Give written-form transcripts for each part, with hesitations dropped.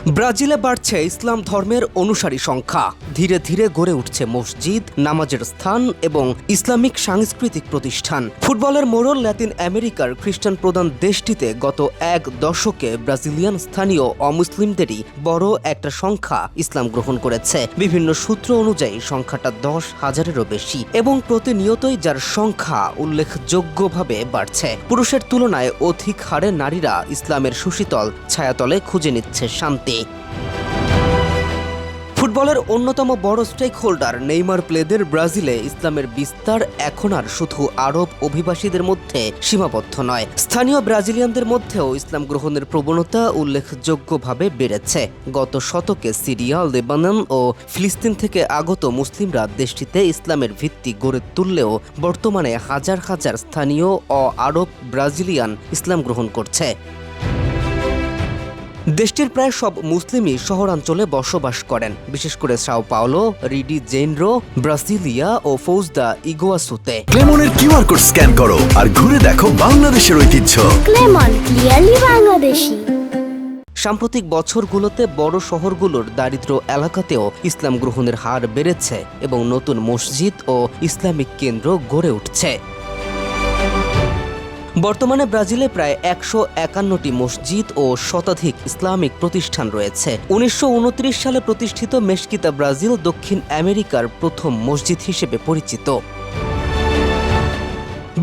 ব্রাজিলে বাড়ছে ইসলাম ধর্মের অনুসারী সংখ্যা। ধীরে ধীরে গড়ে উঠছে মসজিদ, নামাজের স্থান এবং ইসলামিক সাংস্কৃতিক প্রতিষ্ঠান। ফুটবলের মোড়ল ল্যাতিন আমেরিকার খ্রিস্টান প্রধান দেশটিতে গত এক দশকে ব্রাজিলিয়ান স্থানীয় অমুসলিমদেরই বড় একটা সংখ্যা ইসলাম গ্রহণ করেছে। বিভিন্ন সূত্র অনুযায়ী সংখ্যাটা 10,000-এরও বেশি এবং প্রতিনিয়তই যার সংখ্যা উল্লেখযোগ্যভাবে বাড়ছে। পুরুষের তুলনায় অধিক হারে নারীরা ইসলামের সুশীতল ছায়াতলে খুঁজে নিচ্ছে শান্তি। ফুটবলের অন্যতম বড় স্টেক হোল্ডার নেইমার প্লেদের ব্রাজিলে ইসলামের বিস্তার এখন আর শুধু আরব অভিবাসীদের মধ্যে সীমাবদ্ধ নয়। স্থানীয় ব্রাজিলিয়ানদের মধ্যেও ইসলাম গ্রহণের প্রবণতা উল্লেখযোগ্যভাবে বেড়েছে। গত শতকে সিরিয়া, লেবানন ও ফিলিস্তিন থেকে আগত মুসলিমরা দেশটিতে ইসলামের ভিত্তি গড়ে তুললেও বর্তমানে হাজার হাজার স্থানীয় আরব ব্রাজিলিয়ান ইসলাম গ্রহণ করছে। দেশটির প্রায় সব মুসলিমই শহরাঞ্চলে বসবাস করেন, বিশেষ করে সাও পাওলো, রিডি জেইনরো, ব্রাসিলিয়া ও ফৌজ দা ইগুয়াসুতে। ক্লেমনের কিউআর কোড স্ক্যান করো আর ঘুরে দেখো বাংলাদেশের ঐতিহ্য। ক্লেমন, ক্লিয়ারলি বাংলাদেশি। সাম্প্রতিক বছরগুলোতে বড় শহরগুলোর দারিদ্র এলাকাতেও ইসলাম গ্রহণের হার বেড়েছে এবং নতুন মসজিদ ও ইসলামিক কেন্দ্র গড়ে উঠছে। বর্তমানে ব্রাজিলে প্রায় 151টি মসজিদ ও শতাধিক ইসলামিক প্রতিষ্ঠান রয়েছে। 1929 সালে প্রতিষ্ঠিত মেশকিতা ব্রাজিল দক্ষিণ আমেরিকার প্রথম মসজিদ হিসেবে পরিচিত।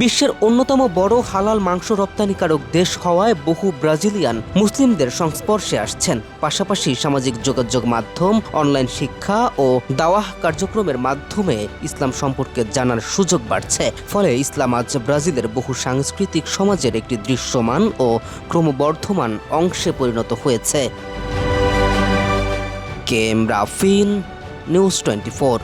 বিশ্বের অন্যতম বড় হালাল মাংস রপ্তানিকারক দেশ হওয়ায় বহু ব্রাজিলিয়ান মুসলিমদের সংস্পর্শে আসছেন। পাশাপাশি সামাজিক যোগাযোগ মাধ্যম, অনলাইন শিক্ষা ও দাওয়াহ কার্যক্রমের মাধ্যমে ইসলাম সম্পর্কে জানার সুযোগ বাড়ছে। ফলে ইসলাম আজ ব্রাজিলের বহু সাংস্কৃতিক সমাজের একটি দৃশ্যমান ও ক্রমবর্ধমান অংশে পরিণত হয়েছে। কেম রাফিন, নিউজ 24।